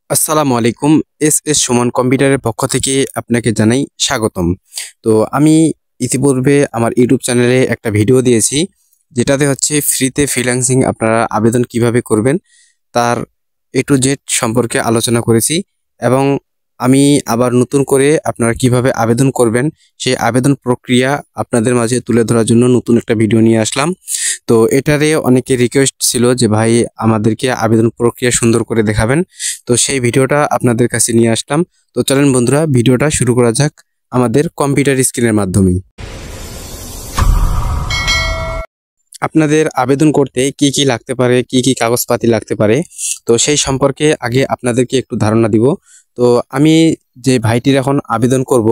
আসসালামু আলাইকুম। এস সুমন কম্পিউটারের পক্ষ থেকে আপনাকে জানাই স্বাগতম। তো আমি ইতিপূর্বে আমার ইউটিউব চ্যানেলে একটা ভিডিও দিয়েছি, যেটাতে হচ্ছে ফ্রিতে ফ্রিল্যান্সিং আপনারা আবেদন কিভাবে করবেন তার এ টু জেড সম্পর্কে আলোচনা করেছি। এবং আমি আবার নতুন করে আপনারা কিভাবে আবেদন করবেন সেই আবেদন প্রক্রিয়া আপনাদের মাঝে তুলে ধরার জন্য নতুন একটা ভিডিও নিয়ে আসলাম। তো এটারে অনেকে রিকোয়েস্ট ছিল যে ভাই আমাদেরকে আবেদন প্রক্রিয়া সুন্দর করে দেখাবেন। তো সেই ভিডিওটা আপনাদের কাছে নিয়ে আসলাম। তো চলেন বন্ধুরা, ভিডিওটা শুরু করা যাক আমাদের কম্পিউটার স্ক্রিনের মাধ্যমে। আপনাদের আবেদন করতে কি কি লাগতে পারে, কি কি কাগজপাতি লাগতে পারে, তো সেই সম্পর্কে আগে আপনাদেরকে একটু ধারণা দিব। তো আমি যে ভাইটির এখন আবেদন করব,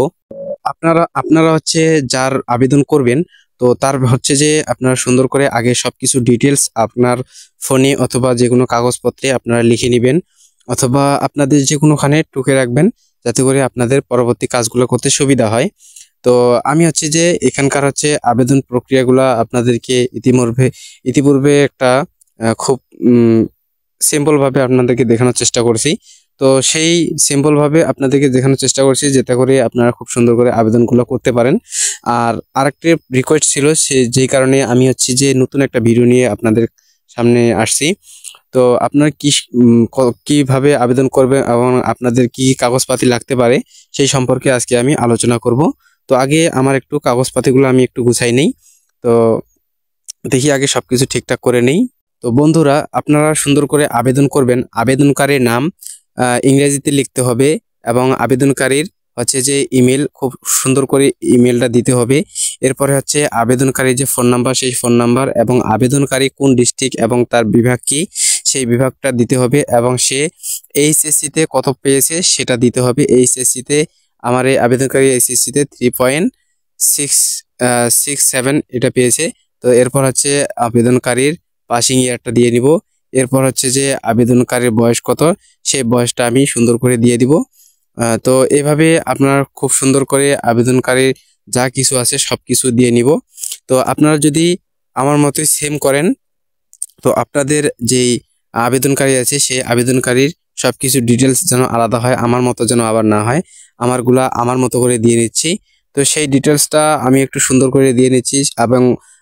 আপনারা আপনারা হচ্ছে যার আবেদন করবেন, তো তার হচ্ছে যে আপনারা সুন্দর করে আগে সবকিছু ডিটেলস আপনার ফোনে অথবা যে কোনো কাগজপত্রে আপনারা লিখে নেবেন, অথবা আপনাদের যে কোনোখানে টুকে রাখবেন, যাতে করে আপনাদের পরবর্তী কাজগুলো করতে সুবিধা হয়। তো আমি হচ্ছে যে এখানকার হচ্ছে আবেদন প্রক্রিয়াগুলা আপনাদেরকে ইতিপূর্বে একটা খুব সিম্পল ভাবে আপনাদেরকে দেখানোর চেষ্টা করছি। তো সেই সিম্পল ভাবে আপনাদেরকে দেখানোর চেষ্টা করছি, যাতে করে আপনারা খুব সুন্দর করে আবেদনগুলো করতে পারেন। আর আরেকটি রিকোয়েস্ট ছিল, যেই কারণে আমি হচ্ছে যে নতুন একটা ভিডিও নিয়ে আপনাদের সামনে আসছি। তো আপনার কিভাবে আবেদন করবেন এবং আপনাদের কি কাগজপাতি লাগতে পারে সেই সম্পর্কে আজকে আমি আলোচনা করব। তো আগে আমার একটু কাগজপাতিগুলো আমি একটু গুছাই নেই। তো দেখি আগে সবকিছু ঠিকঠাক করে নেই। তো বন্ধুরা, আপনারা সুন্দর করে আবেদন করবেন। আবেদনকারীর নাম ইংরেজিতে লিখতে হবে, এবং আবেদনকারীর হচ্ছে যে ইমেল, খুব সুন্দর করে ইমেলটা দিতে হবে। এরপরে হচ্ছে আবেদনকারীর যে ফোন নাম্বার, সেই ফোন নাম্বার, এবং আবেদনকারী কোন ডিস্ট্রিক্ট এবং তার বিভাগ কি সেই বিভাগটা দিতে হবে, এবং সে এইচএসসিতে কত পেয়েছে সেটা দিতে হবে। এইচএসসিতে আমার এই আবেদনকারী এইচএসসিতে 3.667 এটা পেয়েছে। তো এরপর হচ্ছে আবেদনকারীর পাসিং ইয়ারটা দিয়ে নিব। এরপর হচ্ছে যে আবেদনকারীর বয়স কত, সেই বয়সটা আমি সুন্দর করে দিয়ে দিব। তো এভাবে আপনারা খুব সুন্দর করে আবেদনকারীর যা কিছু আছে সব কিছু দিয়ে নিব। তো আপনারা যদি আমার মতোই সেম করেন, তো আপনাদের যেই আবেদনকারী আছে সেই আবেদনকারীর সবকিছু ডিটেলস যেন আলাদা হয়, আমার মতো যেন আবার না হয়। আমারগুলা আমার মতো করে দিয়ে নিচ্ছি। তো সেই ডিটেলসটা আমি একটু সুন্দর করে দিয়ে নিচ্ছি, এবং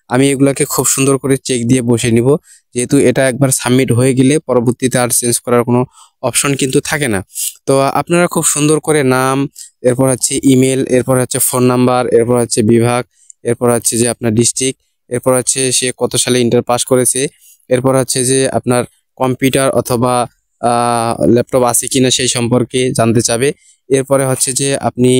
আমি এগুলাকে খুব সুন্দর করে চেক দিয়ে বসে নিব, যেহেতু এটা একবার সাবমিট হয়ে গেলে পরবর্তীতে আর চেঞ্জ করার কোনো অপশন কিন্তু থাকে না। তো আপনারা খুব সুন্দর করে নাম, এরপর হচ্ছে ইমেল, এরপর হচ্ছে ফোন নাম্বার, এরপর হচ্ছে বিভাগ, এরপর হচ্ছে যে আপনার ডিস্ট্রিক্ট, এরপর হচ্ছে সে কত সালে ইন্টার পাস করেছে, এরপর হচ্ছে যে আপনার কম্পিউটার অথবা ল্যাপটপ আছে কিনা সেই সম্পর্কে জানতে চাবে। এরপরে হচ্ছে যে আপনি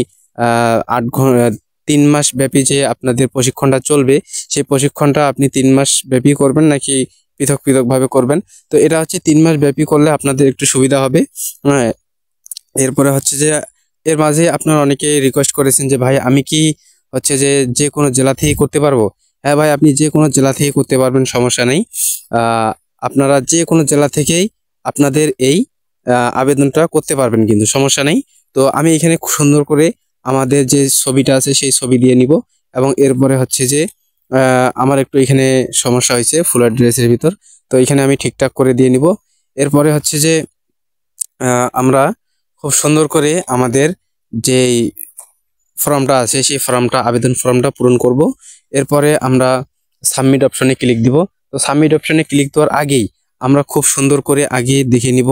8 ঘন্টা 3 মাস ব্যাপী যে আপনাদের প্রশিক্ষণটা চলবে, সেই প্রশিক্ষণটা আপনি 3 মাস ব্যাপী করবেন নাকি পৃথক পৃথক ভাবে করবেন। তো এটা হচ্ছে 3 মাস ব্যাপী করলে আপনাদের একটু সুবিধা হবে। হ্যাঁ, এরপরে হচ্ছে যে এর মাঝে আপনারা অনেকে রিকোয়েস্ট করেছেন যে ভাই আমি কি হচ্ছে যে যে কোনো জেলা থেকে করতে পারবো। হ্যাঁ ভাই, আপনি যে কোনো জেলা থেকে করতে পারবেন, সমস্যা নেই। আহ, আপনারা যে কোনো জেলা থেকেই আপনাদের এই আবেদনটা করতে পারবেন, কিন্তু সমস্যা নেই। তো আমি এখানে খুব সুন্দর করে আমাদের যে ছবিটা আছে সেই ছবি দিয়ে নিব, এবং এরপরে হচ্ছে যে আমার একটু এখানে সমস্যা হয়েছে ফুল ড্রেসের ভিতর, তো এখানে আমি ঠিকঠাক করে দিয়ে নিব। এরপরে হচ্ছে যে আমরা খুব সুন্দর করে আমাদের যেই ফর্মটা আছে সেই ফর্মটা, আবেদন ফর্মটা পূরণ করব। এরপরে আমরা সাবমিট অপশনে ক্লিক দিব। তো সাবমিট অপশনে ক্লিক দেওয়ার আগেই আমরা খুব সুন্দর করে আগে দেখে নিব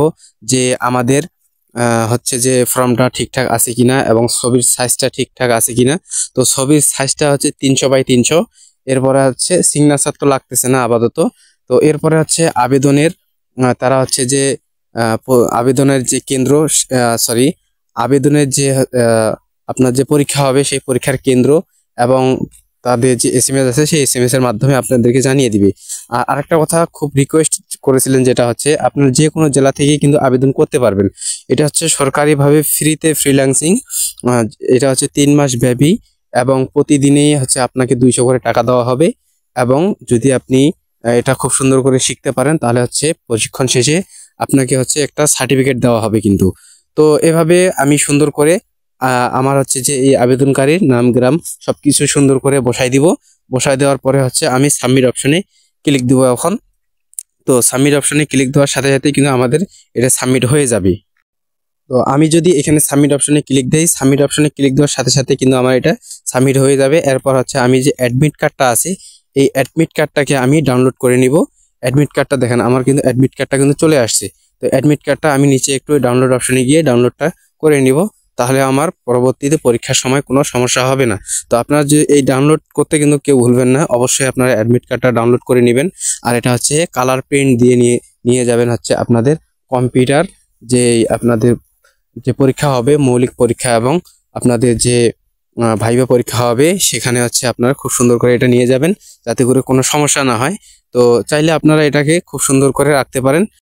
যে আমাদের হচ্ছে যে ফর্মটা ঠিকঠাক আছে কিনা, এবং ছবির সাইজটা ঠিকঠাক আছে কিনা। তো ছবির সাইজটা হচ্ছে 300x300। এরপরে হচ্ছে সিগনেচার তো লাগতেছে না আপাতত। তো এরপরে হচ্ছে আবেদনের তারা হচ্ছে যে আবেদনের যে কেন্দ্র, সরি, আবেদনের যে আপনার যে পরীক্ষা হবে সেই পরীক্ষার কেন্দ্র, এবং তাদের যে এসএমএস আছে সেই এসএমএস এর মাধ্যমে আপনাদেরকে জানিয়ে দিবে। আর আরেকটা কথা খুব রিকোয়েস্ট করেছিলেন, যেটা হচ্ছে আপনার যে কোনো জেলা থেকে কিন্তু আবেদন করতে পারবেন। এটা হচ্ছে সরকারিভাবে ফ্রিতে ফ্রিল্যান্সিং। এটা হচ্ছে 3 মাস ব্যাপী, এবং প্রতিদিনই হচ্ছে আপনাকে 200 করে টাকা দেওয়া হবে। এবং যদি আপনি এটা খুব সুন্দর করে শিখতে পারেন, তাহলে হচ্ছে প্রশিক্ষণ শেষে আপনাকে হচ্ছে একটা সার্টিফিকেট দেওয়া হবে কিন্তু। তো এভাবে আমি সুন্দর করে আমার হচ্ছে যে এই আবেদনকারীর নাম, গ্রাম সবকিছু সুন্দর করে বসাই দিব। বসাই দেওয়ার পরে হচ্ছে আমি সাবমিট অপশনে ক্লিক দিব এখন। তো সাবমিট অপশনে ক্লিক দেওয়ার সাথে সাথে কিন্তু আমাদের এটা সাবমিট হয়ে যাবে। তো আমি যদি এখানে সাবমিট অপশনে ক্লিক দেই, সাবমিট অপশনে ক্লিক দেওয়ার সাথে সাথে কিন্তু আমার এটা সাবমিট হয়ে যাবে। এরপর হচ্ছে আমি যে অ্যাডমিট কার্ডটা আছে, এই অ্যাডমিট কার্ডটাকে আমি ডাউনলোড করে নিব। অ্যাডমিট কার্ডটা দেখেন আমার কিন্তু অ্যাডমিট কার্ডটা কিন্তু চলে আসছে। তো অ্যাডমিট কার্ডটা আমি নিচে একটু ডাউনলোড অপশনে গিয়ে ডাউনলোডটা করে নিব, তাহলে আমার পরবর্তীতে পরীক্ষার সময় কোনো সমস্যা হবে না। তো আপনারা যে এই ডাউনলোড করতে কিন্তু কেউ ভুলবেন না, অবশ্যই আপনারা অ্যাডমিট কার্ডটা ডাউনলোড করে নেবেন। আর এটা হচ্ছে কালার প্রিন্ট দিয়ে নিয়ে যাবেন হচ্ছে আপনাদের কম্পিউটার, যে আপনাদের যে পরীক্ষা হবে মৌলিক পরীক্ষা এবং আপনাদের যে ভাইভা পরীক্ষা হবে, সেখানে হচ্ছে আপনারা খুব সুন্দর করে এটা নিয়ে যাবেন যাতে করে কোনো সমস্যা না হয়। তো চাইলে আপনারা এটাকে খুব সুন্দর করে রাখতে পারেন।